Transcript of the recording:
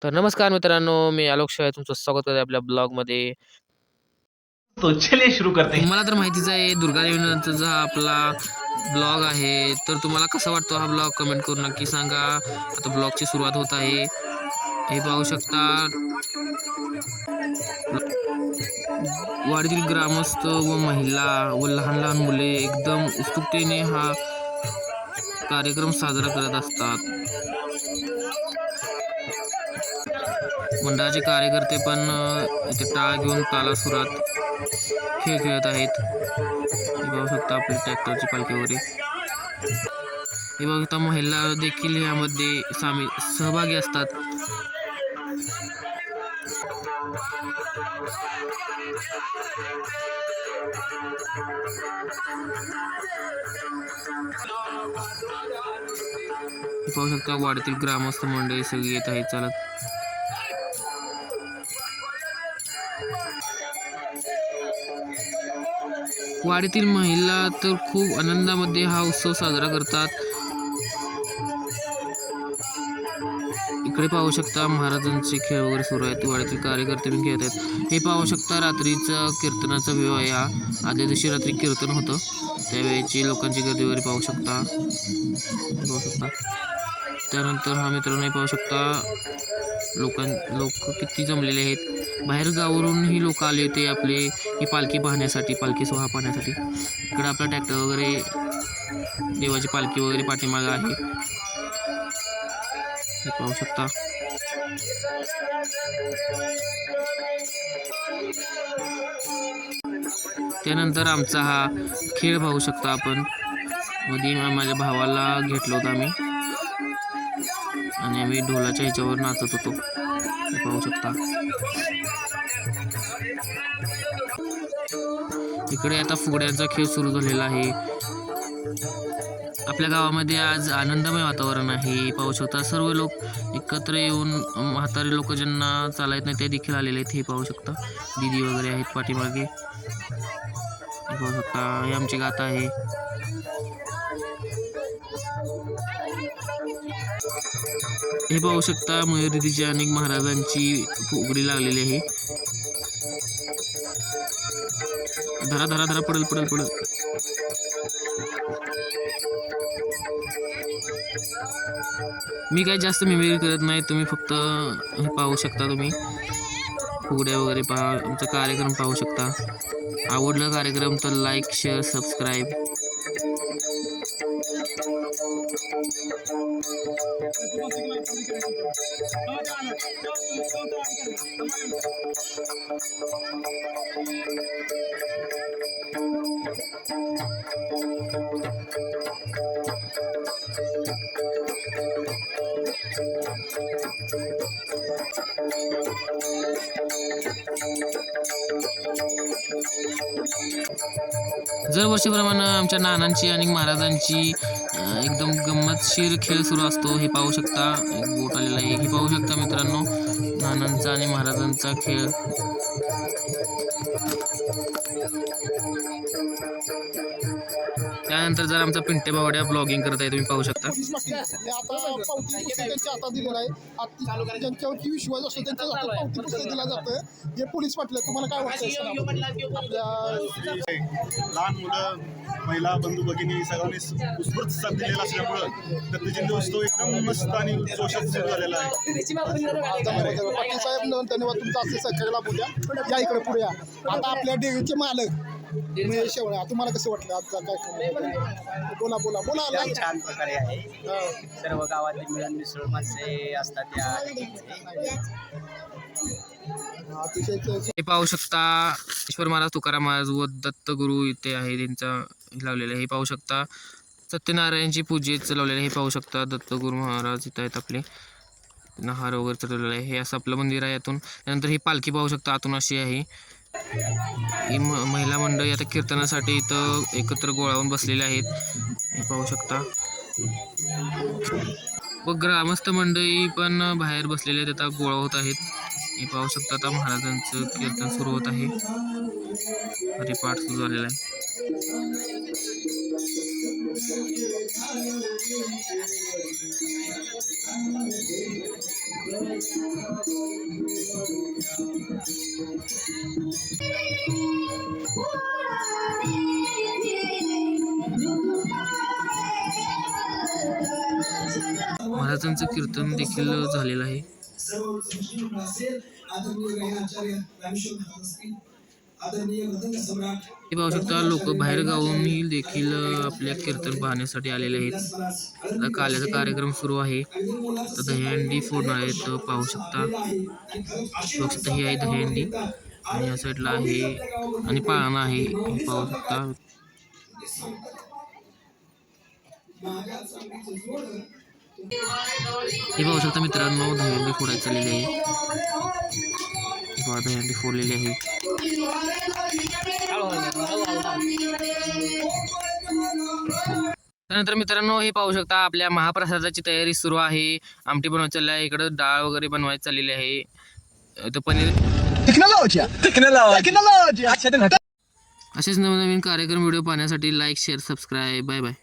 तर नमस्कार मित्रांनो, मी आलोक शाह तुमचं स्वागत करते आपल्या ब्लॉगमध्ये. तो चलिए शुरू करते हैं. तुम्हाला तर माहितीच आहे दुर्गादेवीनंतरचा हा आपला ब्लॉग आहे. तर तुम्हाला कसा वाटतो हा ब्लॉग कमेंट करून नक्की सांगा. आता ब्लॉगची सुरुवात होत आहे. हे पाहू शकता वाडीतील ग्रामस्थ व महिला व लहान लहान मुले एकदम उत्सुकतेने हा कार्यक्रम साजरा करत असतात. मंडळाचे कार्यकर्ते पण इथे टाळ घेऊन तालासुरात खेळ खेळत आहेत. हे पाहू शकता आपली ट्रॅक्टरची पालखी वगैरे. हे पाहू शकता महिला देखील यामध्ये सहभागी असतात. हे पाहू शकता वाडीतील ग्रामस्थ मंडळी सगळी येत आहेत चालत. वाडीतील महिला तर खूप आनंदामध्ये हा उत्सव साजरा करतात. इकडे पाहू शकता महाराजांचे खेळ वगैरे सुरू आहेत. वाडीतील कार्यकर्ते पण खेळत आहेत. हे पाहू शकता रात्रीचा कीर्तनाचा व्ह्यू आहे हा. आदल्या दिवशी रात्री कीर्तन होतं, त्यावेळेची लोकांची गर्दी वगैरे पाहू शकता. त्यानंतर हा मित्रांनो पाहू शकता लोक किती जमलेले आहेत. बाहेर गावावरूनही लोक आले होते आपले ही पालखी पाहण्यासाठी, पालखी सोहळा पाहण्यासाठी. इकडे आपला ट्रॅक्टर वगैरे, देवाची पालखी वगैरे पाठीमागे आहे, हे पाहू शकता. त्यानंतर आमचा हा खेळ पाहू शकता आपण. मध्ये माझ्या भावाला घेतलं होतं आम्ही आणि आम्ही ढोलाच्या ह्याच्यावर नाचत होतो, हे पाहू शकता. इकडे आता फुगड्यांचा खेळ सुरू झालेला आहे. आपल्या गावामध्ये आज आनंदमय वातावरण आहे. पाहू शकता सर्व लोक एकत्र येऊन, म्हातारे लोक ज्यांना चालायत नाही ते देखील आलेले आहेत. हे पाहू शकता दीदी वगैरे आहेत पाठीमागे. हे पाहू शकता हे आमची गाथा आहे. हे पाहू शकता मयूरदीदीची आणि महाराजांची फुगडी लागलेली आहे. धरा धरा धरा, पडल पडल पडल. मी काही जास्त मिमिक्री करत नाही, तुम्ही फक्त हे पाहू शकता. तुम्ही फुगड्या वगैरे पहा, आमचा कार्यक्रम पाहू शकता. आवडला कार्यक्रम तर लाईक, शेअर, सबस्क्राईब. दरवर्षीप्रमाणे आमच्या नानांची आणि महाराजांची एकदम गंमतशीर खेळ सुरू असतो. हे पाहू शकता एक बोट आलेला आहे. हे पाहू शकता मित्रांनो नानांचा आणि महाराजांचा खेळ. त्यानंतर जर आमचा पिंटे बावड्या ब्लॉगिंग करत आहे, तुम्ही पाहू शकता. ज्यांच्यावरती विश्वास असतो त्यांच्या पावती पुस्तक दिला जातं. जे पोलीस पाटील तुम्हाला काय वाटतं? लहान मुलं, महिला, बंधू भगिनी सगळ्यांनी उत्स्फूर्त साथ दिलेला असल्यामुळं दत्तजयंती उत्सव एकदम मस्त आणि जोशात सुरू झालेला आहे. पाटील साहेब धन्यवाद, तुमचा असं सहकार्य लाभू द्या. या इकडे पुढे या. आता आपल्या डेअरीचे मालक शेवळ्या, तुम्हाला कसं वाटलं आजचा काय? बोला बोला बोला. छान प्रकारे आहे. सर्व गावातील मिळून मिसळून माणसे असतात या. हे पाहू शकता ईश्वर महाराज, तुकाराम महाराज व दत्तगुरू इथे आहे, त्यांचा लावलेलं आहे. हे पाहू शकता सत्यनारायणची पूजेचं लावलेलं आहे. हे पाहू शकता दत्तगुरू महाराज इथं आहेत आपले, हार वगैरे चढवलेलं आहे. हे असं आपलं मंदिर आहे यातून. त्यानंतर ही पालखी पाहू शकता आतून अशी आहे. ही महिला मंडळी आता कीर्तनासाठी इथं एकत्र गोळावून बसलेले आहेत, हे पाहू शकता. व ग्रामस्थ मंडळी पण बाहेर बसलेले आहेत, आता गोळा होत आहेत. हे पाहू शकता आता महाराजांचं कीर्तन सुरू होत आहे. हरिपाठ सुरू झालेला आहे. महाराजांचं कीर्तन देखील झालेलं आहे. हे पाहू शकता लोक बाहेर गावूनही देखील आपल्या कीर्तन पाहण्यासाठी आलेले आहेत. आता काल्याचा कार्यक्रम सुरू आहे. तर दहीहंडी फोडणार आहेत पाहू शकता. ही आहे दहीहंडी आणि या साईडला आहे आणि पाळणा आहे हे पाहू शकता. हे पाहू शकता मित्रांनो दहीहंडी फोडायची चाललेली आहे. दहीहंडी फोडलेली आहे. त्यानंतर मित्रांनो हे पाहू शकता आपल्या महाप्रसादाची तयारी सुरू आहे. आमटी बनवायची चालली आहे. इकडं डाळ वगैरे बनवायची चाललेली आहे. तर पनीर असेच नवनवीन कार्यक्रम व्हिडिओ पाहण्यासाठी like share subscribe. Bye bye.